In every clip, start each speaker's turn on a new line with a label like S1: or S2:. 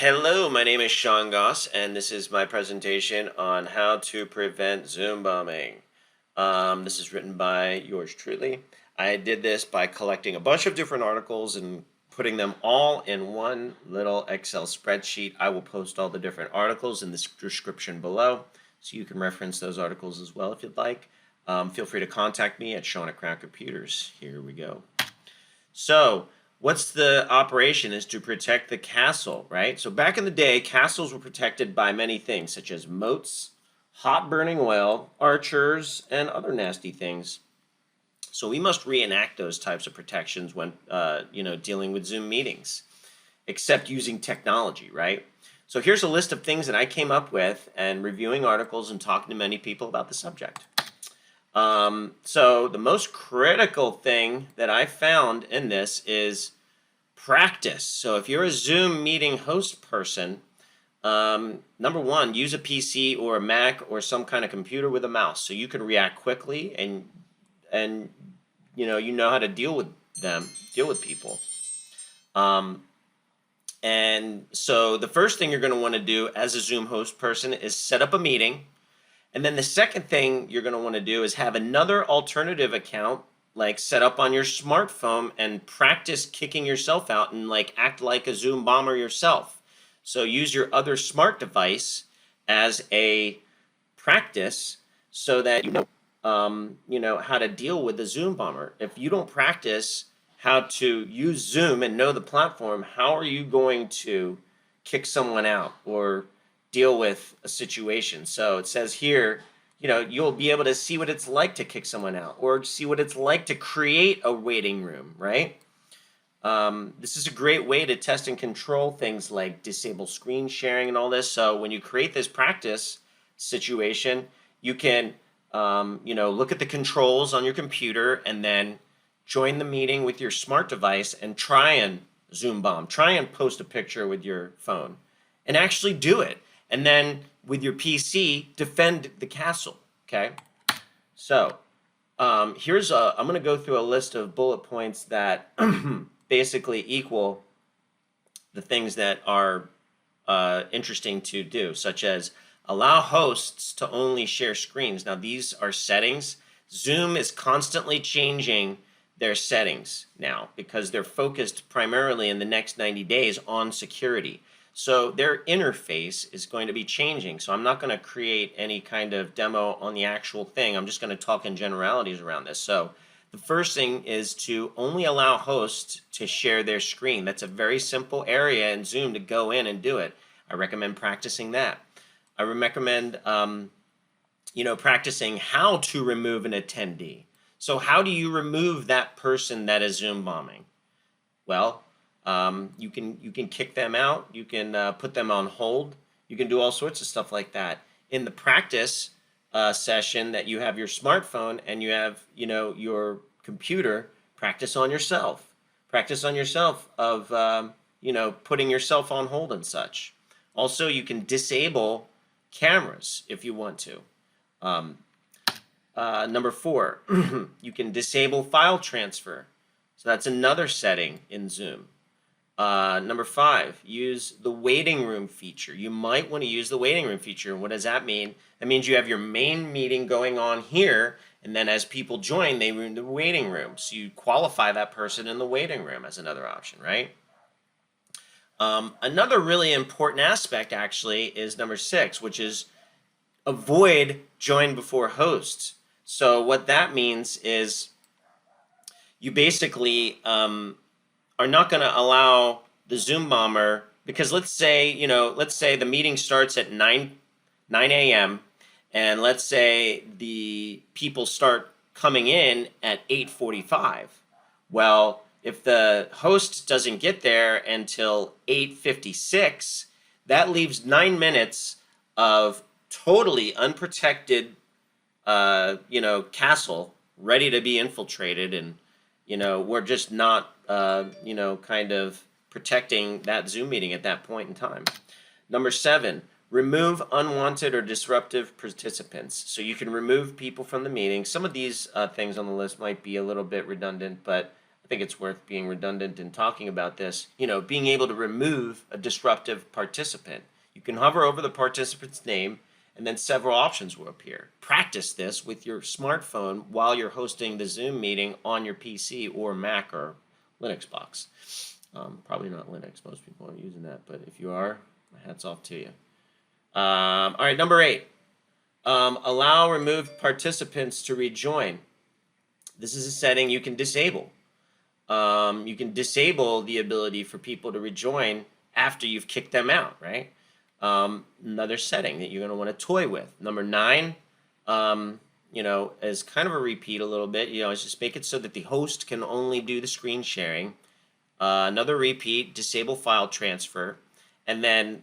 S1: Hello, my name is Sean Goss, and this is my presentation on how to prevent Zoom bombing. This is written by yours truly. I did this by collecting a bunch of different articles and putting them all in one little Excel spreadsheet. I will post all the different articles in the description below, so you can reference those articles as well if you'd like. Feel free to contact me at Sean@Crown Computers. Here we go. So, what's the operation is to protect the castle, right? So back in the day, castles were protected by many things, such as moats, hot burning oil, archers, and other nasty things. So we must reenact those types of protections when, dealing with Zoom meetings, except using technology, right? So here's a list of things that I came up with and reviewing articles and talking to many people about the subject. So the most critical thing that I found in this is practice. So if you're a Zoom meeting host person, number one, use a PC or a Mac or some kind of computer with a mouse so you can react quickly and you know how to deal with people. And so the first thing you're going to want to do as a Zoom host person is set up a meeting. And then the second thing you're going to want to do is have another alternative account, like set up on your smartphone and practice kicking yourself out and like act like a Zoom bomber yourself. So use your other smart device as a practice so that you know how to deal with the Zoom bomber. If you don't practice how to use Zoom and know the platform, how are you going to kick someone out or deal with a situation? So it says here, you'll be able to see what it's like to kick someone out or see what it's like to create a waiting room, right? This is a great way to test and control things like disable screen sharing and all this. So when you create this practice situation, you can, look at the controls on your computer and then join the meeting with your smart device and try and Zoom bomb. Try and post a picture with your phone and actually do it. And then with your PC, defend the castle, okay? So I'm going to go through a list of bullet points that basically equal the things that are interesting to do, such as allow hosts to only share screens. Now, these are settings. Zoom is constantly changing their settings now because they're focused primarily in the next 90 days on security. So their interface is going to be changing. So I'm not going to create any kind of demo on the actual thing. I'm just going to talk in generalities around this. So the first thing is to only allow hosts to share their screen. That's a very simple area in Zoom to go in and do it. I recommend practicing that. I recommend practicing how to remove an attendee. So how do you remove that person that is Zoom bombing? Well, you can kick them out. You can put them on hold. You can do all sorts of stuff like that. In the practice session that you have your smartphone and you have your computer, practice on yourself. Practice on yourself of putting yourself on hold and such. Also, you can disable cameras if you want to. Number 4, you can disable file transfer. So that's another setting in Zoom. Number 5, use the waiting room feature. You might want to use the waiting room feature. What does that mean? That means you have your main meeting going on here, and then as people join, they move to the waiting room. So you qualify that person in the waiting room as another option, right? Another really important aspect, actually, is number 6, which is avoid join before hosts. So what that means is you basically are not going to allow the Zoom bomber, because let's say the meeting starts at 9 a.m. and let's say the people start coming in at 8:45. Well, if the host doesn't get there until 8:56, that leaves 9 minutes of totally unprotected castle ready to be infiltrated, and we're just not kind of protecting that Zoom meeting at that point in time. Number 7, remove unwanted or disruptive participants. So you can remove people from the meeting. Some of these things on the list might be a little bit redundant, but I think it's worth being redundant in talking about this, being able to remove a disruptive participant. You can hover over the participant's name and then several options will appear. Practice this with your smartphone while you're hosting the Zoom meeting on your PC or Mac or Linux box. Probably not Linux. Most people aren't using that, but if you are, my hat's off to you. All right, number 8. Allow removed participants to rejoin. This is a setting you can disable. You can disable the ability for people to rejoin after you've kicked them out, right? Another setting that you're going to want to toy with. Number 9, is kind of a repeat a little bit. Is just make it so that the host can only do the screen sharing. Another repeat, disable file transfer, and then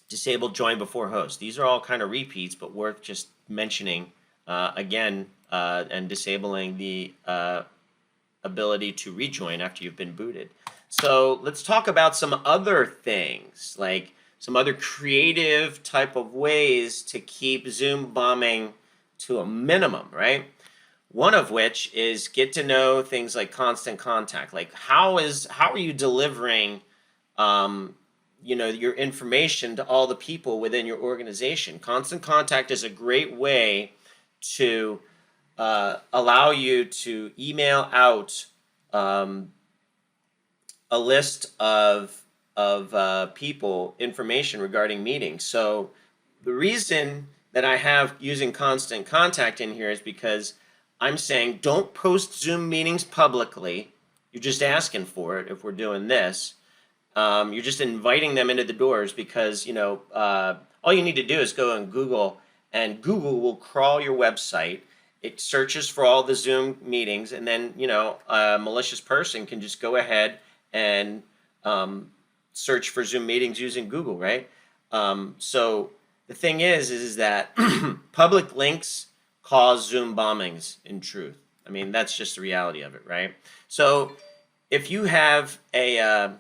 S1: disable join before host. These are all kind of repeats, but worth just mentioning again, and disabling the ability to rejoin after you've been booted. So let's talk about some other things, like some other creative type of ways to keep Zoom bombing to a minimum, right? One of which is get to know things like constant contact. Like how are you delivering your information to all the people within your organization? Constant contact is a great way to allow you to email out a list of people information regarding meetings. So the reason that I have using constant contact in here is because I'm saying don't post Zoom meetings publicly. You're just asking for it if we're doing this. You're just inviting them into the doors because, all you need to do is go on Google, and Google will crawl your website. It searches for all the Zoom meetings, and then, a malicious person can just go ahead and search for Zoom meetings using Google, right? So the thing is that public links cause Zoom bombings in truth. I mean, that's just the reality of it, right? So if you have a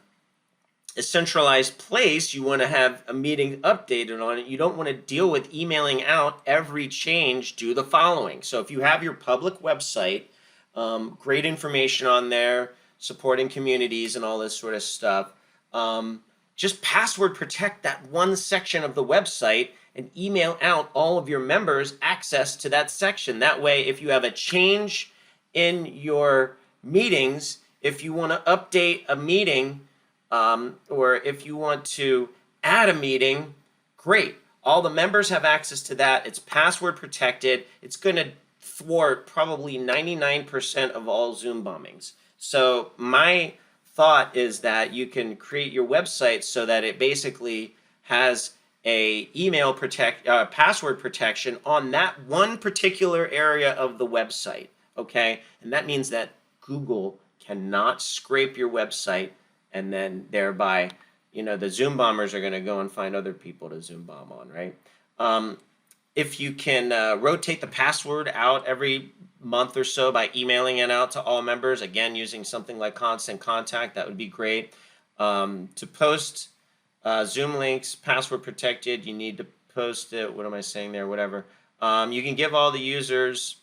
S1: centralized place, you want to have a meeting updated on it. You don't want to deal with emailing out every change. Do the following. So if you have your public website, great information on there, supporting communities and all this sort of stuff, just password protect that one section of the website and email out all of your members access to that section. That way, if you have a change in your meetings, if you want to update a meeting, or if you want to add a meeting, great. All the members have access to that. It's password protected. It's going to thwart probably 99% of all Zoom bombings. So my thought is that you can create your website so that it basically has a password protection on that one particular area of the website, okay? And that means that Google cannot scrape your website, and then thereby, the Zoom bombers are going to go and find other people to Zoom bomb on, right? If you can rotate the password out every month or so by emailing it out to all members, again, using something like Constant Contact, that would be great. To post Zoom links, password protected, you need to post it. What am I saying there? Whatever. You can give all the users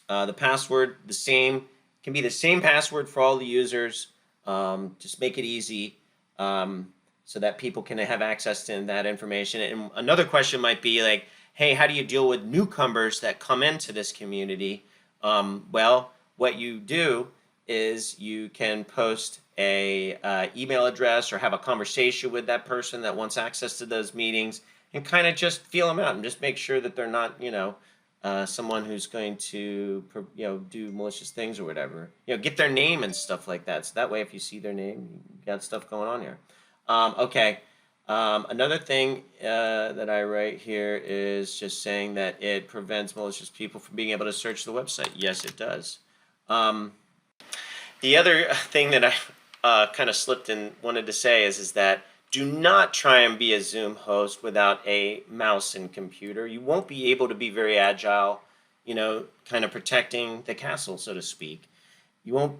S1: the password the same. It can be the same password for all the users. Just make it easy so that people can have access to that information. And another question might be like, hey, how do you deal with newcomers that come into this community? Well, what you do is you can post a email address or have a conversation with that person that wants access to those meetings and kind of just feel them out and just make sure that they're not, someone who's going to, do malicious things or whatever. Get their name and stuff like that. So that way, if you see their name, you got stuff going on here. Okay. Another thing that I write here is just saying that it prevents malicious people from being able to search the website. Yes, it does. The other thing that I kind of slipped and wanted to say is that do not try and be a Zoom host without a mouse and computer. You won't be able to be very agile, kind of protecting the castle, so to speak. You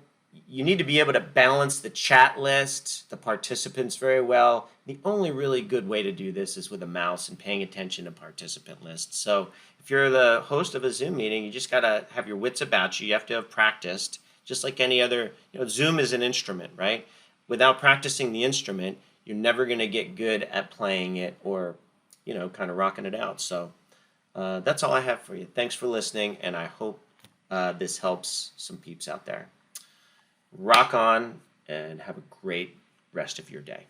S1: need to be able to balance the chat list, the participants very well. The only really good way to do this is with a mouse and paying attention to participant lists. So if you're the host of a Zoom meeting, you just got to have your wits about you. You have to have practiced. just like any other. Zoom is an instrument, right? Without practicing the instrument, you're never going to get good at playing it or, kind of rocking it out. So that's all I have for you. Thanks for listening, and I hope this helps some peeps out there. Rock on, and have a great rest of your day.